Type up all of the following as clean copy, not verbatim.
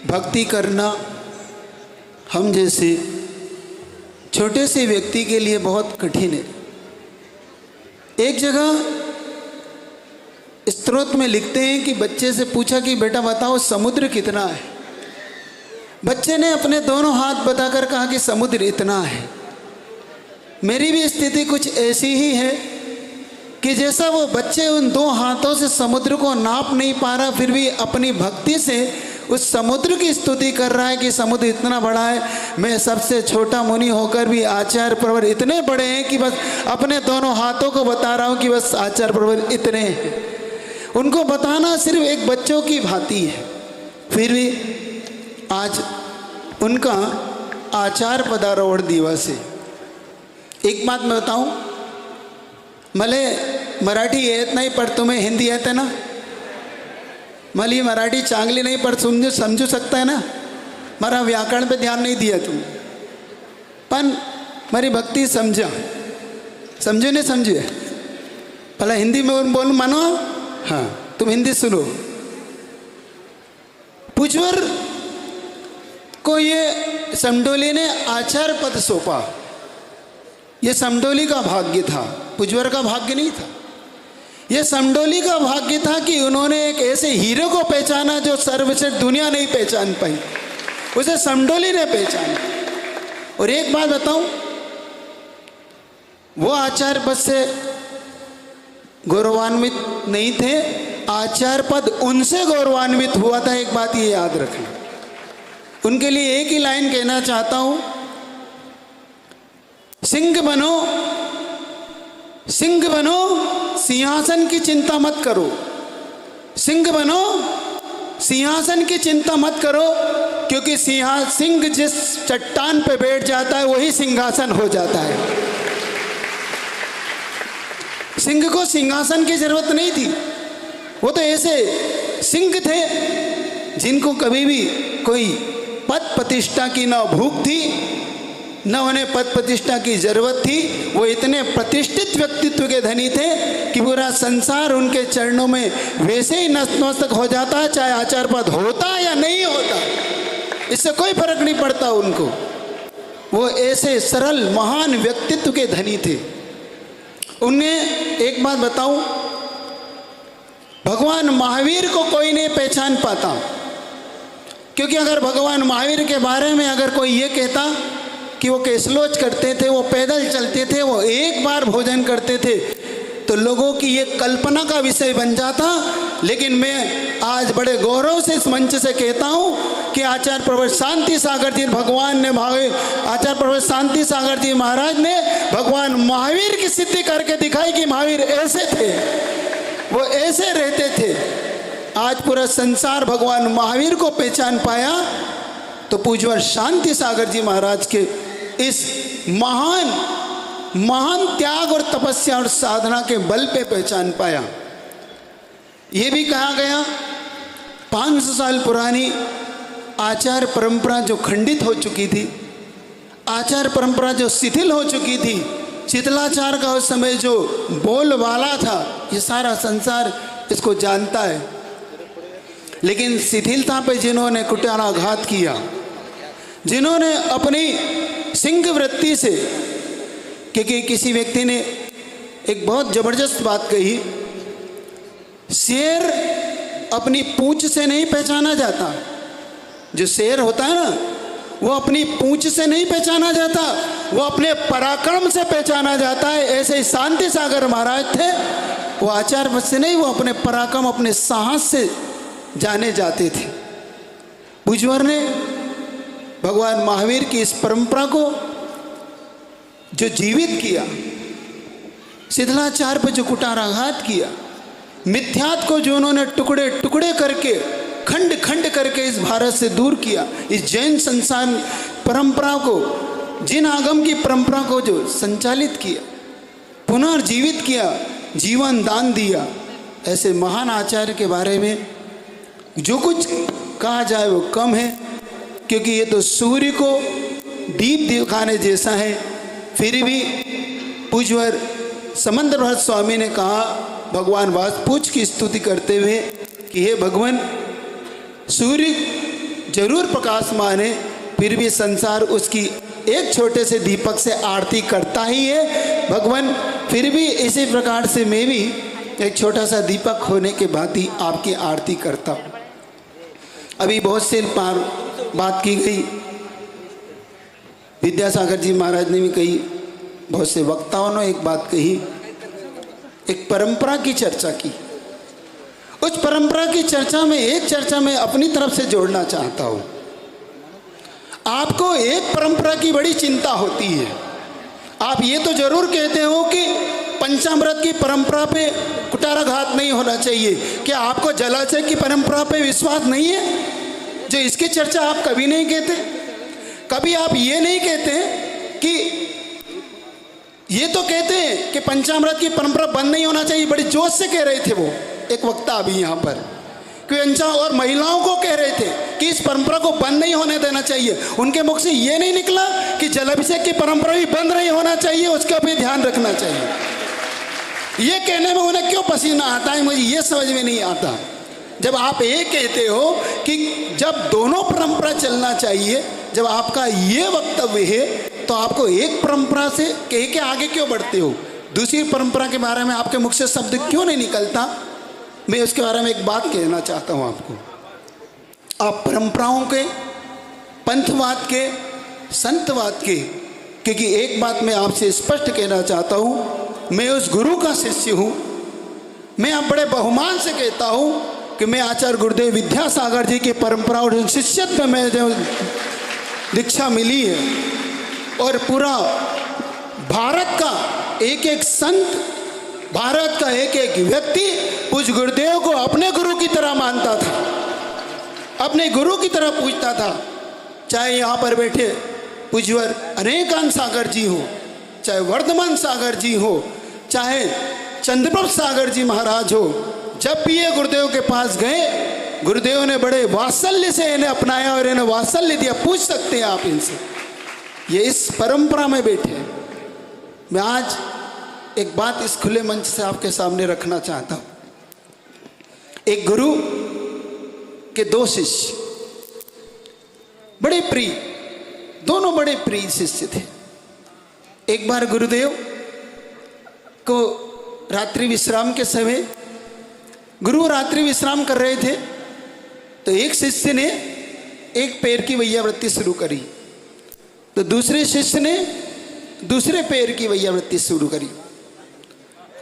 भक्ति करना हम जैसे छोटे से व्यक्ति के लिए बहुत कठिन है। एक जगह स्तोत्र में लिखते हैं कि बच्चे से पूछा कि बेटा बताओ समुद्र कितना है। बच्चे ने अपने दोनों हाथ बताकर कहा कि समुद्र इतना है। मेरी भी स्थिति कुछ ऐसी ही है कि जैसा वो बच्चे उन दो हाथों से समुद्र को नाप नहीं पा रहा, फिर भी अपनी भक्ति से उस समुद्र की स्तुति कर रहा है कि समुद्र इतना बड़ा है। मैं सबसे छोटा मुनि होकर भी आचार्य प्रवर इतने बड़े हैं कि बस अपने दोनों हाथों को बता रहा हूँ कि बस आचार्य प्रवर इतने हैं। उनको बताना सिर्फ एक बच्चों की भांति है। फिर भी आज उनका आचार्य पदारोहण दिवस है। एक बात मैं बताऊं, मले मराठी येत नाही पण तुम्हें हिंदी येते ना। मला मराठी चांगली नहीं पर समझू सकता है ना। मारा व्याकरण पे ध्यान नहीं दिया तुम, पण मारी भक्ति समझा। समझो नहीं समझे? भला हिंदी में बोल मानो। हाँ, तुम हिंदी सुनो। पुजवर को ये समडोली ने आचार्य पद सौंपा। ये समडोली का भाग्य था, पुजवर का भाग्य नहीं था। ये समडोली का भाग्य था कि उन्होंने एक ऐसे हीरो को पहचाना जो सर्वश्रेष्ठ दुनिया नहीं पहचान पाई, उसे समडोली ने पहचाना। और एक बात बताऊं, वो आचार्य पद से गौरवान्वित नहीं थे, आचार्य पद उनसे गौरवान्वित हुआ था। एक बात ये याद रखें। उनके लिए एक ही लाइन कहना चाहता हूं, सिंह बनो, सिंह बनो, सिंहासन की चिंता मत करो। सिंह बनो, सिंहासन की चिंता मत करो, क्योंकि सिंह जिस चट्टान पे बैठ जाता है वही सिंहासन हो जाता है। सिंह को सिंहासन की जरूरत नहीं थी। वो तो ऐसे सिंह थे जिनको कभी भी कोई पद प्रतिष्ठा की न भूख थी, न उन्हें पद प्रतिष्ठा की जरूरत थी। वो इतने प्रतिष्ठित व्यक्तित्व के धनी थे कि पूरा संसार उनके चरणों में वैसे ही नतमस्तक हो जाता है, चाहे आचार्य पद होता या नहीं होता, इससे कोई फर्क नहीं पड़ता उनको। वो ऐसे सरल महान व्यक्तित्व के धनी थे। उन्हें एक बात बताऊं, भगवान महावीर को कोई नहीं पहचान पाता, क्योंकि अगर भगवान महावीर के बारे में अगर कोई ये कहता कि वो कैसलोच करते थे, वो पैदल चलते थे, वो एक बार भोजन करते थे, तो लोगों की ये कल्पना का विषय बन जाता। लेकिन मैं आज बड़े गौरव से इस मंच से कहता हूँ कि आचार्य प्रवर शांति सागर जी भगवान ने आचार्य प्रवर शांति सागर जी महाराज ने भगवान महावीर की सिद्धि करके दिखाई कि महावीर ऐसे थे, वो ऐसे रहते थे। आज पूरा संसार भगवान महावीर को पहचान पाया तो पूज्यवर शांति सागर जी महाराज के इस महान महान त्याग और तपस्या और साधना के बल पे पहचान पाया। ये भी कहा गया 500 साल पुरानी आचार परंपरा जो खंडित हो चुकी थी, आचार परंपरा जो शिथिल हो चुकी थी, शिथिलाचार का उस समय जो बोलबाला था, ये सारा संसार इसको जानता है। लेकिन शिथिलता पे जिन्होंने कुटाराघात किया, जिन्होंने अपनी सिंह वृत्ति से, क्योंकि किसी व्यक्ति ने एक बहुत जबरदस्त बात कही, शेर अपनी पूंछ से नहीं पहचाना जाता। जो शेर होता है ना, वो अपनी पूंछ से नहीं पहचाना जाता, वो अपने पराक्रम से पहचाना जाता है। ऐसे ही शांति सागर महाराज थे, वो आचार पद से नहीं, वो अपने पराक्रम अपने साहस से जाने जाते थे। पूज्यवर ने भगवान महावीर की इस परंपरा को जो जीवित किया, शिथिलाचार पर जो कुटाराघात किया, मिथ्यात को जो उन्होंने टुकड़े टुकड़े करके खंड खंड करके इस भारत से दूर किया, इस जैन संसार परंपरा को, जिन आगम की परंपरा को जो संचालित किया, पुनर्जीवित किया, जीवन दान दिया, ऐसे महान आचार्य के बारे में जो कुछ कहा जाए वो कम है, क्योंकि ये तो सूर्य को दीप दिखाने जैसा है। फिर भी पूज्यवर समंदर भट्ट स्वामी ने कहा भगवान वासपूज की स्तुति करते हुए कि हे भगवान, सूर्य जरूर प्रकाशमान है, फिर भी संसार उसकी एक छोटे से दीपक से आरती करता ही है। भगवान फिर भी इसी प्रकार से मैं भी एक छोटा सा दीपक होने के बाद ही आपकी आरती करता हूँ। अभी बहुत से बात की गई, विद्यासागर जी महाराज ने भी कही, बहुत से वक्ताओं ने एक बात कही, एक परंपरा की चर्चा की। उस परंपरा की चर्चा में एक चर्चा मैं अपनी तरफ से जोड़ना चाहता हूँ। आपको एक परंपरा की बड़ी चिंता होती है। आप ये तो जरूर कहते हो कि पंचामृत की परंपरा पे कुटाराघात नहीं होना चाहिए। क्या आपको जलाशय की परंपरा पे विश्वास नहीं है जो इसकी चर्चा आप कभी नहीं कहते? कभी आप ये नहीं कहते कि ये तो कहते हैं कि पंचामृत की परंपरा बंद नहीं होना चाहिए, बड़ी जोश से कह रहे थे वो एक वक्ता अभी यहाँ पर, क्योंचा और महिलाओं को कह रहे थे कि इस परंपरा को बंद नहीं होने देना चाहिए। उनके मुख से ये नहीं निकला कि जलाभिषेक की परंपरा भी बंद नहीं होना चाहिए, उसका भी ध्यान रखना चाहिए। ये कहने में उन्हें क्यों पसीना आता है, मुझे ये समझ में नहीं आता। जब आप ये कहते हो कि जब दोनों परंपरा चलना चाहिए, जब आपका ये वक्तव्य है, तो आपको एक परंपरा से कह के आगे क्यों बढ़ते हो? दूसरी परंपरा के बारे में आपके मुख से शब्द क्यों नहीं निकलता? मैं उसके बारे में एक बात कहना चाहता हूँ आपको। आप परंपराओं के, पंथवाद के, संतवाद के, क्योंकि एक बात मैं आपसे स्पष्ट कहना चाहता हूँ, मैं उस गुरु का शिष्य हूँ। मैं आप बड़े बहुमान से कहता हूँ कि मैं आचार्य गुरुदेव विद्यासागर जी की परंपरा और शिष्यत्व में जो दीक्षा मिली है, और पूरा भारत का एक एक संत, भारत का एक एक व्यक्ति उस गुरुदेव को अपने गुरु की तरह मानता था, अपने गुरु की तरह पूजता था। चाहे यहाँ पर बैठे पूज्यवर अनेकांत सागर जी हो, चाहे वर्धमान सागर जी हो, चाहे चंद्रप्रभ सागर जी महाराज हो, जब भी ये गुरुदेव के पास गए, गुरुदेव ने बड़े वात्सल्य से इन्हें अपनाया और इन्हें वात्सल्य दिया। पूछ सकते हैं आप इनसे, ये इस परंपरा में बैठे। मैं आज एक बात इस खुले मंच से आपके सामने रखना चाहता हूँ। एक गुरु के दो शिष्य, बड़े प्रिय, दोनों बड़े प्रिय शिष्य थे। एक बार गुरुदेव को रात्रि विश्राम के समय, गुरु रात्रि विश्राम कर रहे थे, तो एक शिष्य ने एक पैर की वैयावृत्ति शुरू करी, तो दूसरे शिष्य ने दूसरे पैर की वैयावृत्ति शुरू करी।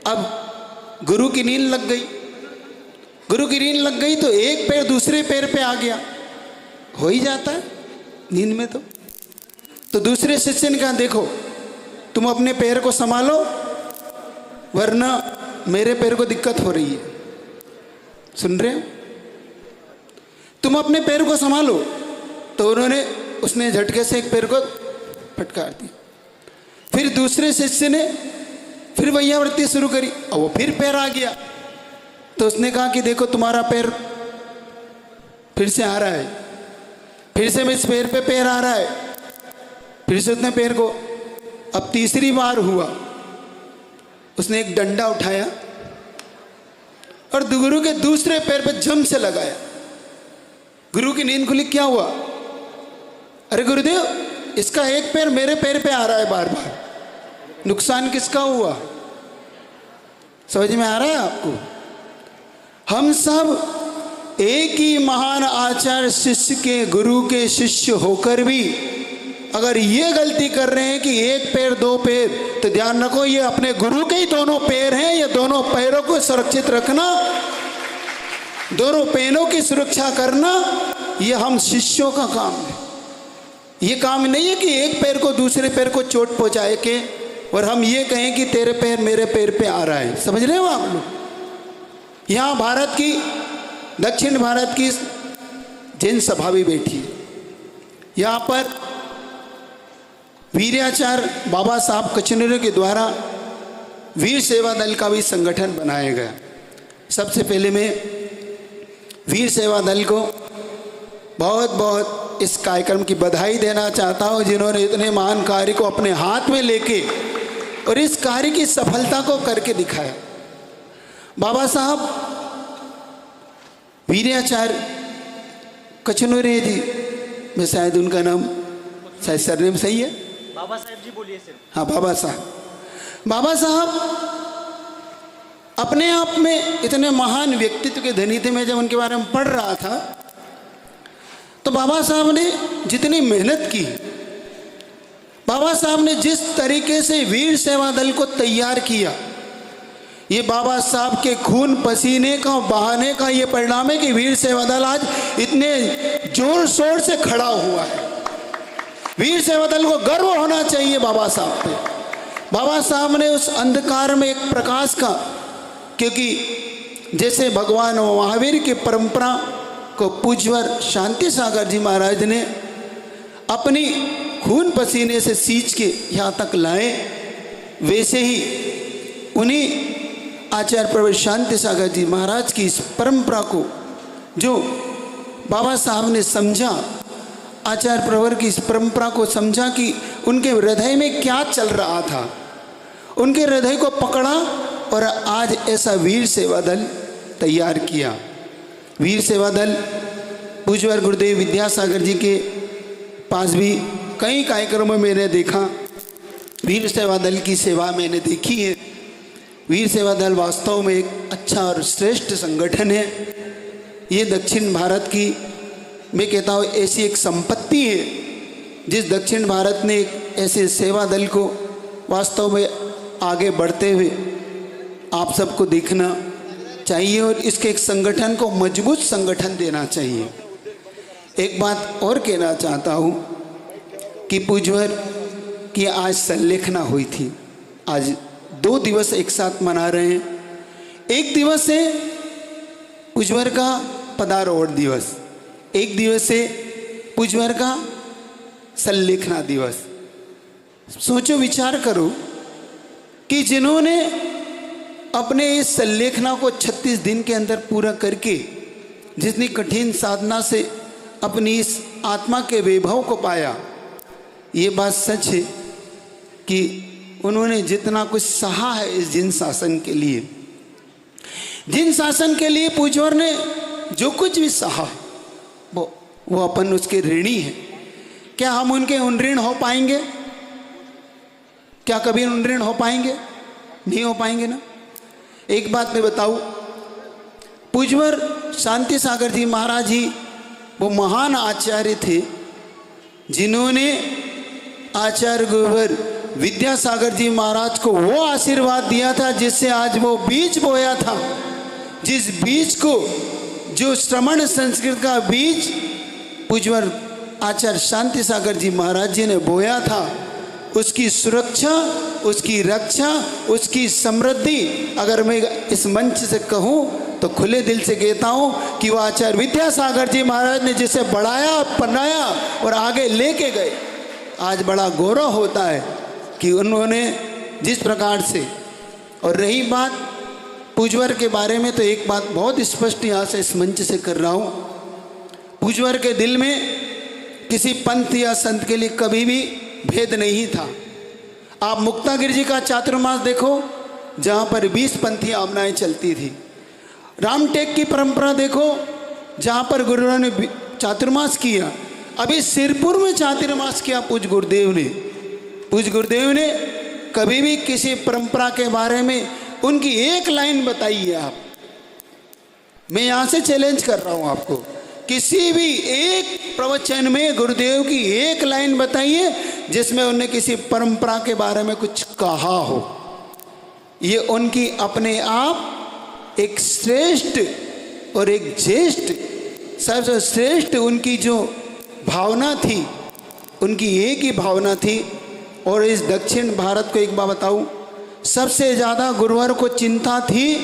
अब गुरु की नींद लग गई, गुरु की नींद लग गई तो एक पैर दूसरे पैर पे आ गया, हो ही जाता है नींद में। तो दूसरे शिष्य ने कहा, देखो तुम अपने पैर को संभालो, वरना मेरे पैर को दिक्कत हो रही है। सुन रहे हो? तुम अपने पैर को संभालो। तो उसने झटके से एक पैर को फटकार दिया। फिर दूसरे शिष्य ने फिर वैयावृत्ति शुरू करी और वो फिर पैर आ गया। तो उसने कहा कि देखो तुम्हारा पैर फिर से आ रहा है, फिर से इस पैर पे पैर आ रहा है। फिर से उसने पैर को, अब तीसरी बार हुआ, उसने एक डंडा उठाया और गुरु के दूसरे पैर पे जम से लगाया। गुरु की नींद खुली, क्या हुआ? अरे गुरुदेव, इसका एक पैर मेरे पैर पे आ रहा है बार बार, नुकसान किसका हुआ? समझ में आ रहा है आपको? हम सब एक ही महान आचार्य शिष्य के, गुरु के शिष्य होकर भी अगर ये गलती कर रहे हैं कि एक पैर दो पैर, तो ध्यान रखो ये अपने गुरु के ही दोनों पैर हैं। ये दोनों पैरों को सुरक्षित रखना, दोनों पैरों की सुरक्षा करना, ये हम शिष्यों का काम है। ये काम नहीं है कि एक पैर को दूसरे पैर को चोट पहुंचाए के और हम ये कहें कि तेरे पैर मेरे पैर पे आ रहा है। समझ रहे हो आप लोग? यहाँ भारत की, दक्षिण भारत की जैन सभा भी बैठी है। यहाँ पर वीराचार्य बाबा साहब कचनेरे के द्वारा वीर सेवा दल का भी संगठन बनाया गया। सबसे पहले मैं वीर सेवा दल को बहुत बहुत इस कार्यक्रम की बधाई देना चाहता हूँ, जिन्होंने इतने महान कार्य को अपने हाथ में लेके और इस कार्य की सफलता को करके दिखाया। बाबा साहब वीराचार्य कचनेरे जी मैं शायद उनका नाम शायद सरनेम सही है, बाबा साहब जी बोलिए सर। हाँ बाबा साहब। बाबा साहब अपने आप में इतने महान व्यक्तित्व के धनी थे। मैं जब उनके बारे में पढ़ रहा था तो बाबा साहब ने जितनी मेहनत की, बाबा साहब ने जिस तरीके से वीर सेवा दल को तैयार किया, ये बाबा साहब के खून पसीने का बहाने का ये परिणाम है कि वीर सेवा दल आज इतने जोर शोर से खड़ा हुआ है। वीर सेवा दल को गर्व होना चाहिए बाबा साहब पे। बाबा साहब ने उस अंधकार में एक प्रकाश का, क्योंकि जैसे भगवान महावीर की परंपरा को पूज्यवर शांति सागर जी महाराज ने अपनी खून पसीने से सींच के यहाँ तक लाए, वैसे ही उन्हीं आचार्य प्रवर शांति सागर जी महाराज की इस परंपरा को जो बाबा साहब ने समझा, आचार्य प्रवर की इस परंपरा को समझा कि उनके हृदय में क्या चल रहा था, उनके हृदय को पकड़ा और आज ऐसा वीर सेवा दल तैयार किया। वीर सेवा दल पूज्यवर गुरुदेव विद्यासागर जी के पास भी कई कार्यक्रमों में मैंने देखा, वीर सेवा दल की सेवा मैंने देखी है। वीर सेवा दल वास्तव में एक अच्छा और श्रेष्ठ संगठन है। ये दक्षिण भारत की, मैं कहता हूँ, ऐसी एक संपत्ति है जिस दक्षिण भारत ने एक ऐसे सेवा दल को वास्तव में आगे बढ़ते हुए आप सबको देखना चाहिए और इसके एक संगठन को मजबूत संगठन देना चाहिए। एक बात और कहना चाहता हूँ कि पूज्यवर की आज संलेखना हुई थी। आज 2 दिवस एक साथ मना रहे हैं। एक दिवस है पूज्यवर का पदारोहण दिवस, एक दिवस है पूज्यवर का संलेखना दिवस। सोचो विचार करो कि जिन्होंने अपने इस संलेखना को 36 दिन के अंदर पूरा करके जितनी कठिन साधना से अपनी इस आत्मा के वैभव को पाया, ये बात सच है कि उन्होंने जितना कुछ सहा है इस जिन शासन के लिए, जिन शासन के लिए पूज्यवर ने जो कुछ भी सहा वो अपन उसके ऋणी हैं। क्या हम उनके उन ऋण हो पाएंगे? क्या कभी उन ऋण हो पाएंगे? नहीं हो पाएंगे ना। एक बात मैं बताऊं, पूज्यवर शांति सागर जी महाराज जी वो महान आचार्य थे जिन्होंने आचार्य गुरुवर विद्यासागर जी महाराज को वो आशीर्वाद दिया था जिससे आज वो बीज बोया था। जिस बीज को, जो श्रमण संस्कृत का बीज पूज्यवर आचार्य शांति सागर जी महाराज जी ने बोया था, उसकी सुरक्षा, उसकी रक्षा, उसकी समृद्धि, अगर मैं इस मंच से कहूँ तो खुले दिल से कहता हूँ कि वो आचार्य विद्यासागर जी महाराज ने जिसे बढ़ाया, पनाया और आगे लेके गए। आज बड़ा गौरव होता है कि उन्होंने जिस प्रकार से, और रही बात पूज्यवर के बारे में, तो एक बात बहुत स्पष्ट यहाँ से इस मंच से कर रहा हूँ, पूज्यवर के दिल में किसी पंथ या संत के लिए कभी भी भेद नहीं था। आप मुक्तागिरी जी का चातुर्मास देखो, जहाँ पर 20 पंथी आमनाएँ चलती थी। रामटेक की परंपरा देखो, जहाँ पर गुरुओं ने चातुर्मास किया। अभी सिरपुर में चातुर्मास किया पूज्य गुरुदेव ने। पूज्य गुरुदेव ने कभी भी किसी परंपरा के बारे में उनकी एक लाइन बताइए आप। मैं यहाँ से चैलेंज कर रहा हूँ आपको, किसी भी एक प्रवचन में गुरुदेव की एक लाइन बताइए जिसमें उन्होंने किसी परंपरा के बारे में कुछ कहा हो। ये उनकी अपने आप एक श्रेष्ठ और एक ज्येष्ठ, सबसे श्रेष्ठ उनकी जो भावना थी, उनकी एक ही भावना थी। और इस दक्षिण भारत को एक बात बताऊं, सबसे ज़्यादा गुरुवर को चिंता थी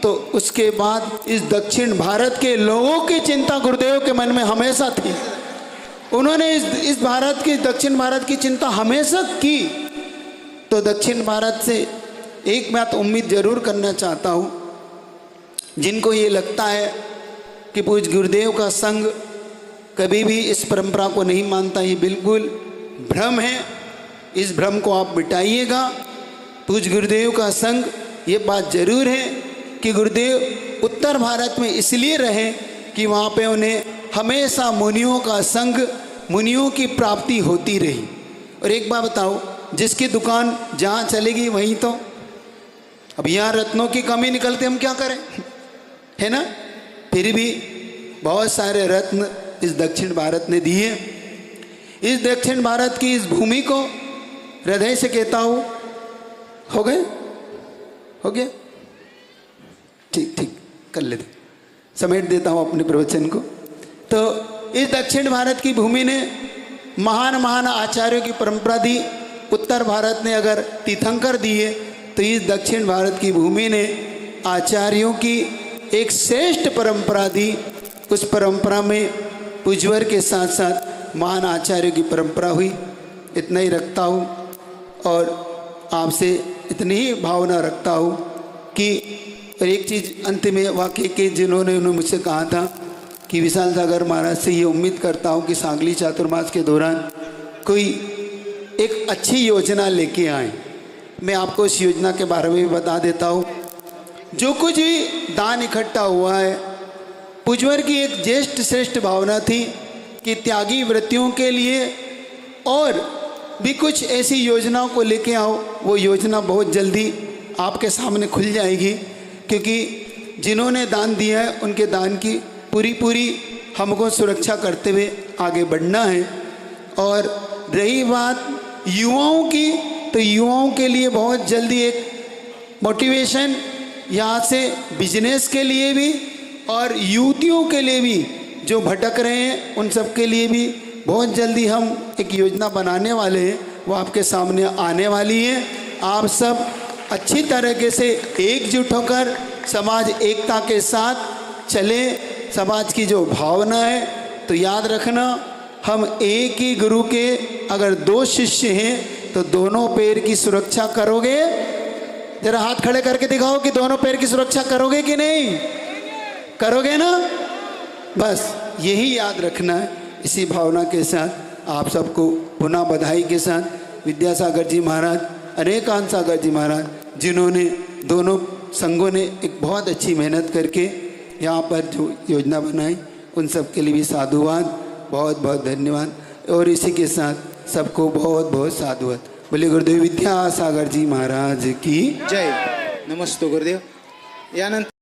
तो उसके बाद इस दक्षिण भारत के लोगों की चिंता गुरुदेव के मन में हमेशा थी। उन्होंने इस भारत की, दक्षिण भारत की चिंता हमेशा की। तो दक्षिण भारत से एक बात उम्मीद जरूर करना चाहता हूँ, जिनको ये लगता है कि पूज्य गुरुदेव का संघ कभी भी इस परंपरा को नहीं मानता, ये बिल्कुल भ्रम है। इस भ्रम को आप मिटाइएगा। पूज्य गुरुदेव का संघ, ये बात जरूर है कि गुरुदेव उत्तर भारत में इसलिए रहे कि वहाँ पे उन्हें हमेशा मुनियों का संग, मुनियों की प्राप्ति होती रही। और एक बात बताओ, जिसकी दुकान जहाँ चलेगी वहीं तो, अब यहाँ रत्नों की कमी निकलती, हम क्या करें, है ना। फिर भी बहुत सारे रत्न इस दक्षिण भारत ने दिए। इस दक्षिण भारत की इस भूमि को हृदय से कहता हूँ, हो गए, हो गया, ठीक ठीक कर लेते, समेट देता हूँ अपने प्रवचन को। तो इस दक्षिण भारत की भूमि ने महान महान आचार्यों की परंपरा दी। उत्तर भारत ने अगर तीर्थंकर दिए, तो इस दक्षिण भारत की भूमि ने आचार्यों की एक श्रेष्ठ परंपरा दी। उस परंपरा में पूज्यवर के साथ साथ महान आचार्यों की परंपरा हुई। इतना ही रखता हूँ और आपसे इतनी ही भावना रखता हूँ कि, और एक चीज़ अंत में वाकई के जिन्होंने मुझसे कहा था कि विशाल सागर महाराज से ये उम्मीद करता हूँ कि सांगली चातुर्मास के दौरान कोई एक अच्छी योजना लेके आए। मैं आपको इस योजना के बारे में भी बता देता हूँ। जो कुछ भी दान इकट्ठा हुआ है, पूज्यवर की एक ज्येष्ठ श्रेष्ठ भावना थी कि त्यागी वृत्तियों के लिए और भी कुछ ऐसी योजनाओं को लेके आओ। वो योजना बहुत जल्दी आपके सामने खुल जाएगी, क्योंकि जिन्होंने दान दिया है उनके दान की पूरी हमको सुरक्षा करते हुए आगे बढ़ना है। और रही बात युवाओं की, तो युवाओं के लिए बहुत जल्दी एक मोटिवेशन यहाँ से बिजनेस के लिए भी और युवतियों के लिए भी जो भटक रहे हैं उन सब के लिए भी बहुत जल्दी हम एक योजना बनाने वाले हैं। वो आपके सामने आने वाली है। आप सब अच्छी तरीके से एकजुट होकर समाज एकता के साथ चले। समाज की जो भावना है, तो याद रखना, हम एक ही गुरु के अगर दो शिष्य हैं तो दोनों पैर की सुरक्षा करोगे। जरा हाथ खड़े करके दिखाओ कि दोनों पैर की सुरक्षा करोगे कि नहीं, करोगे ना। बस यही याद रखना है। इसी भावना के साथ आप सबको पुनः बधाई के साथ विद्यासागर जी महाराज, अनेकांत सागर जी महाराज, जिन्होंने दोनों संघों ने एक बहुत अच्छी मेहनत करके यहाँ पर जो योजना बनाई, उन सब के लिए भी साधुवाद, बहुत बहुत धन्यवाद। और इसी के साथ सबको बहुत बहुत साधुवाद। बोले गुरुदेव विद्यासागर जी महाराज की जय। नमस्ते गुरुदेव। यानंतर